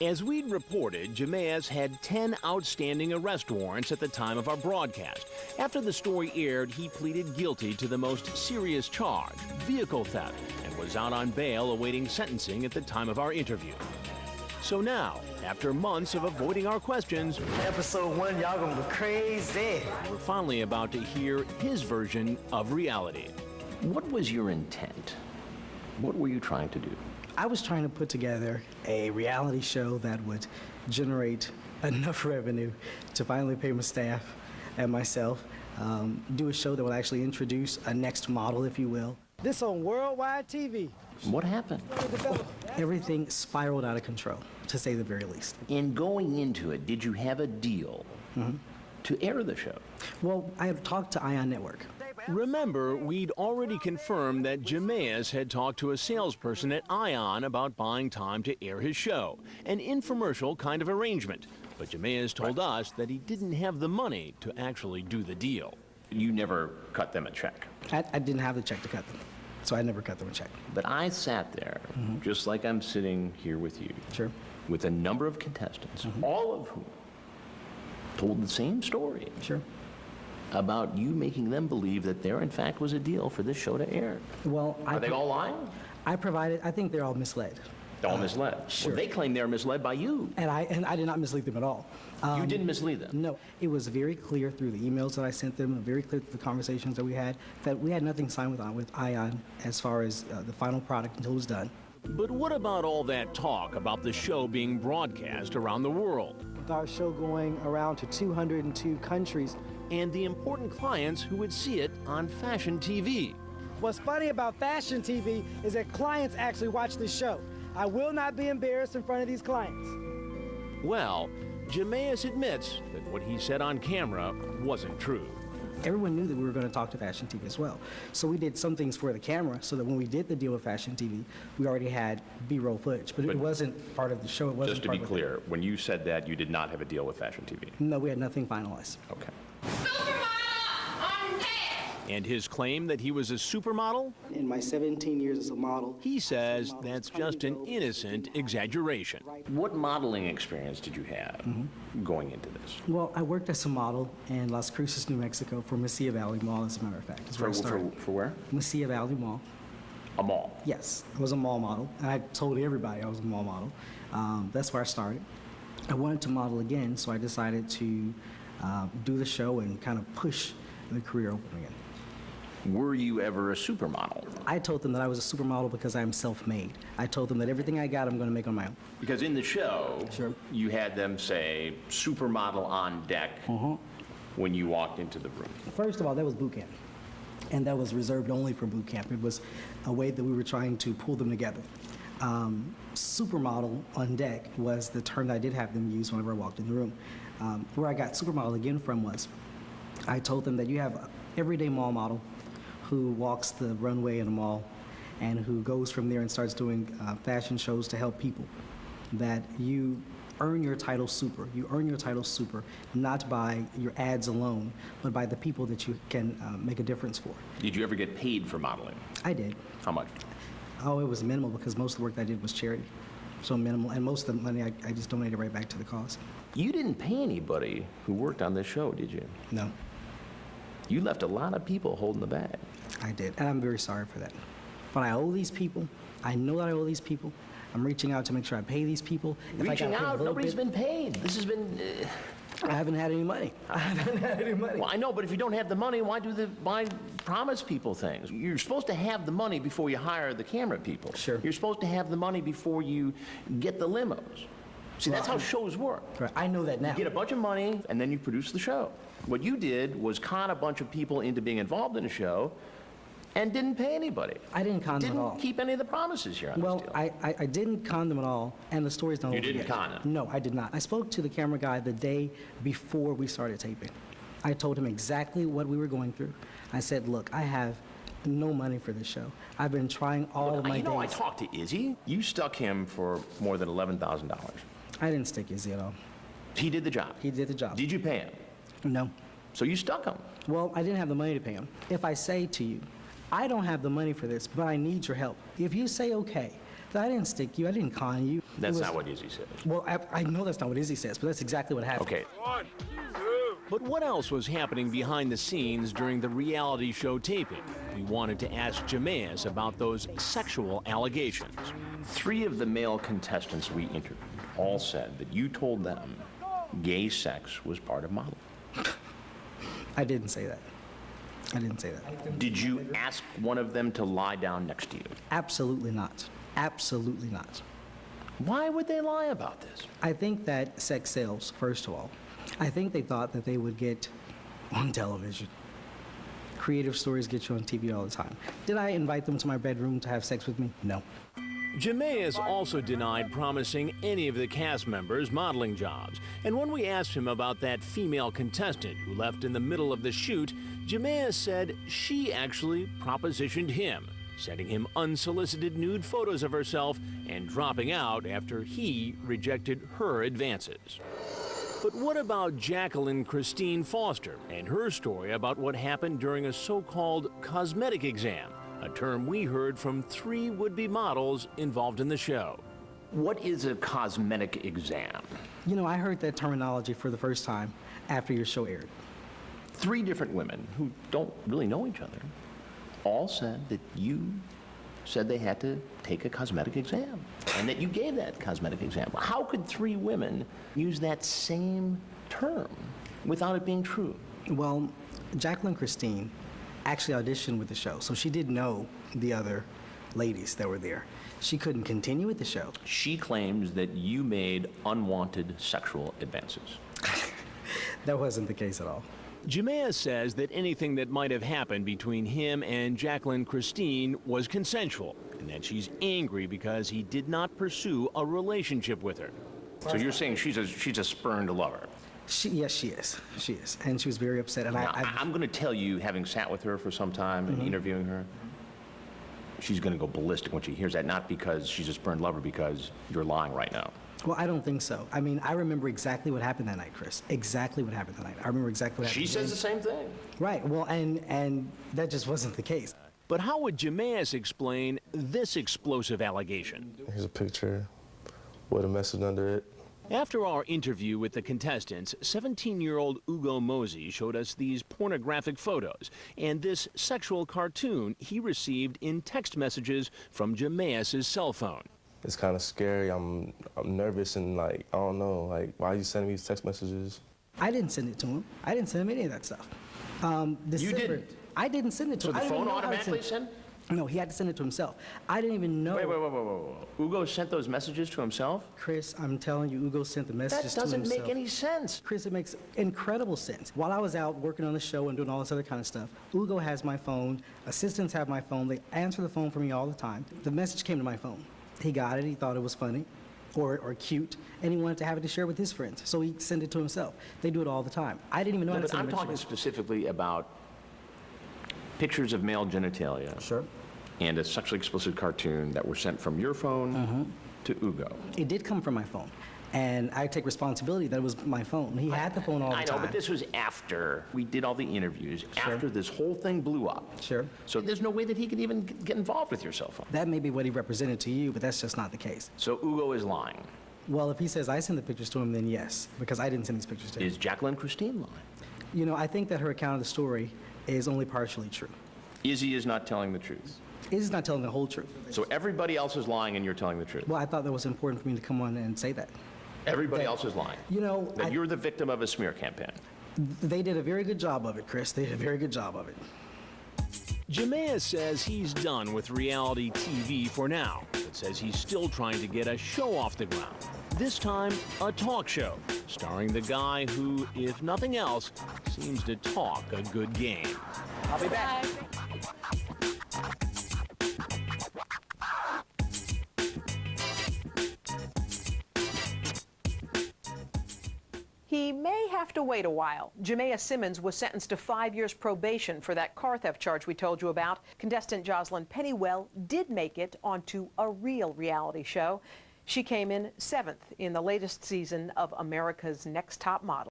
As we'd reported, Jemaez had 10 outstanding arrest warrants at the time of our broadcast. After the story aired, he pleaded guilty to the most serious charge, vehicle theft, and was out on bail awaiting sentencing at the time of our interview. So now, after months of avoiding our questions, Episode 1, y'all gonna go crazy. we're finally about to hear his version of reality. What was your intent? What were you trying to do? I was trying to put together a reality show that would generate enough revenue to finally pay my staff and myself, do a show that would actually introduce a next model, if you will. This on worldwide TV. What happened? Everything spiraled out of control, to say the very least. In going into it, did you have a deal to air the show? Well, I had talked to Ion Network. Remember, we'd already confirmed that Jemaez had talked to a salesperson at Ion about buying time to air his show, an infomercial kind of arrangement. But Jemaez told us that he didn't have the money to actually do the deal. You never cut them a check. I didn't have the check to cut them, so I never cut them a check. But I sat there, just like I'm sitting here with you, Sure. with a number of contestants, all of whom told the same story Sure. about you making them believe that there, in fact, was a deal for this show to air. Well, Are they all lying? I think they're all misled. They're all misled. sure. Well, they claim they're misled by you. And I did not mislead them at all. You didn't mislead them. No, it was very clear through the emails that I sent them, very clear through the conversations that we had nothing signed with Ion as far as the final product until it was done. But what about all that talk about the show being broadcast around the world? With our show going around to 202 countries. And the important clients who would see it on fashion TV. What's funny about fashion TV is that clients actually watch this show. I will not be embarrassed in front of these clients. Well, Jemaez admits that what he said on camera wasn't true. Everyone knew that we were going to talk to Fashion TV as well. So we did some things for the camera so that when we did the deal with Fashion TV, we already had B-roll footage. But it wasn't part of the show. It wasn't Just to part be of clear, when you said that, you did not have a deal with Fashion TV. No, we had nothing finalized. Okay. And his claim that he was a supermodel? In my 17 years as a model, He says that's just an innocent exaggeration. What modeling experience did you have going into this? well, I worked as a model in Las Cruces, New Mexico for Mesilla Valley Mall, as a matter of fact. That's where I started. For where? Mesilla Valley Mall. A mall. Yes, I was a mall model, and I told everybody I was a mall model. That's where I started. I wanted to model again, so I decided to do the show and kind of push the career open again. Were you ever a supermodel? I told them that I was a supermodel because I am self-made. I told them that everything I got, I'm going to make on my own. Because in the show, Sure. you had them say supermodel on deck when you walked into the room. First of all, that was boot camp, and that was reserved only for boot camp. It was a way that we were trying to pull them together. Supermodel on deck was the term that I did have them use whenever I walked in the room. Where I got supermodel again from was, I told them that you have an everyday mall model who walks the runway in a mall and who goes from there and starts doing fashion shows to help people, that you earn your title super. You earn your title super not by your ads alone, but by the people that you can make a difference for. Did you ever get paid for modeling? I did. How much? Oh, it was minimal because most of the work that I did was charity. So minimal, and most of the money I just donated right back to the cause. You didn't pay anybody who worked on this show, did you? No, You left a lot of people holding the bag. I did, and I'm very sorry for that. But I owe these people. I know that I owe these people. I'm reaching out to make sure I pay these people. If I Reaching gotta pay a out, little nobody's bit, been paid. This has been. I haven't had any money. I haven't had any money. Well, I know, but if you don't have the money, why promise people things? You're supposed to have the money before you hire the camera people. Sure. You're supposed to have the money before you get the limos. See, that's how shows work. Right, I know that now. You get a bunch of money, and then you produce the show. What you did was con a bunch of people into being involved in a show and didn't pay anybody. I didn't con them at all. Didn't keep any of the promises here on Well, this deal. I didn't con them at all, and the story's not You over didn't yet. con them? No, I did not. I spoke to the camera guy the day before we started taping. I told him exactly what we were going through. I said, look, I have no money for this show. I've been trying all of my You know, I days. talked to Izzy. You stuck him for more than $11,000. I didn't stick Izzy at all. He did the job. He did the job. Did you pay him? No. So you stuck him. Well, I didn't have the money to pay him. If I say to you, I don't have the money for this, but I need your help. If you say, okay, that I didn't stick you, I didn't con you, That's not what Izzy said. Well, I know that's not what Izzy says, but that's exactly what happened. Okay. But what else was happening behind the scenes during the reality show taping? We wanted to ask Jemaez about those sexual allegations. 3 of the male contestants we interviewed all said that you told them gay sex was part of modeling. I didn't say that. I didn't say that. Did you ask one of them to lie down next to you? Absolutely not. Absolutely not. Why would they lie about this? I think that sex sells, first of all. I think they thought that they would get on television. Creative stories get you on TV all the time. Did I invite them to my bedroom to have sex with me? No. Jemaez also denied promising any of the cast members modeling jobs. And when we asked him about that female contestant who left in the middle of the shoot, Jemaez said she actually propositioned him, sending him unsolicited nude photos of herself and dropping out after he rejected her advances. But what about Jacqueline Christine Foster and her story about what happened during a so-called cosmetic exam, a term we heard from 3 would-be models involved in the show? What is a cosmetic exam? You know, I heard that terminology for the first time after your show aired. 3 different women who don't really know each other all said that you said they had to take a cosmetic exam and that you gave that cosmetic exam. How could 3 women use that same term without it being true? Well, Jacqueline Christine actually auditioned with the show, so she did know the other ladies that were there. She couldn't continue with the show. She claims that you made unwanted sexual advances. That wasn't the case at all. Jemaez says that anything that might have happened between him and Jacqueline Christine was consensual, and that she's angry because he did not pursue a relationship with her. So you're saying she's a spurned lover? Yes, she is. She is. And she was very upset. And Now, I'm going to tell you, having sat with her for some time and interviewing her, she's going to go ballistic when she hears that, not because she's a spurned lover, because you're lying right now. Well, I don't think so. I mean, I remember exactly what happened that night, Chris. Exactly what happened that night. I remember exactly what happened. She says the same thing. Right. Well, and that just wasn't the case. But how would Jemaez explain this explosive allegation? Here's a picture with a message under it. After our interview with the contestants, 17-year-old Ugo Mosey showed us these pornographic photos and this sexual cartoon he received in text messages from Jemaez's cell phone. It's kind of scary. I'm nervous and like, I don't know, like, why are you sending me these text messages? I didn't send it to him. I didn't send him any of that stuff. You didn't? I didn't send it to So him. the I didn't phone even know how to automatically sent? No, he had to send it to himself. I didn't even know. Wait. Ugo sent those messages to himself? Chris, I'm telling you, Ugo sent the That messages to himself. doesn't make any sense. Chris, it makes incredible sense. While I was out working on the show and doing all this other kind of stuff, Ugo has my phone, assistants have my phone, they answer the phone for me all the time. The message came to my phone. He got it, he thought it was funny or cute, and he wanted to have it to share with his friends, so he sent it to himself. They do it all the time. I didn't even know how to But send I'm a talking message. specifically about pictures of male genitalia. Sure. And a sexually explicit cartoon that were sent from your phone to Ugo. It did come from my phone, and I take responsibility that it was my phone. He had the phone all the I time. know, but this was after we did all the interviews, after this whole thing blew up. Sure. So there's no way that he could even get involved with your cell phone. That may be what he represented to you, but that's just not the case. So Ugo is lying. Well, if he says I sent the pictures to him, then yes, because I didn't send these pictures to him. Is Jacqueline Christine lying? You know, I think that her account of the story is only partially true. Izzy is not telling the truth. Izzy's not telling the whole truth. So everybody else is lying and you're telling the truth. Well, I thought that was important for me to come on and say that. Everybody else is lying. You know, That you're the victim of a smear campaign. they did a very good job of it, Chris. They did a very good job of it. Jemaez says he's done with reality TV for now, but says he's still trying to get a show off the ground. This time, a talk show, starring the guy who, if nothing else, seems to talk a good game. I'll be back. He may have to wait a while. Jemaez Simmons was sentenced to 5 years probation for that car theft charge we told you about. Contestant Jocelyn Pennywell did make it onto a real reality show. She came in 7th in the latest season of America's Next Top Model.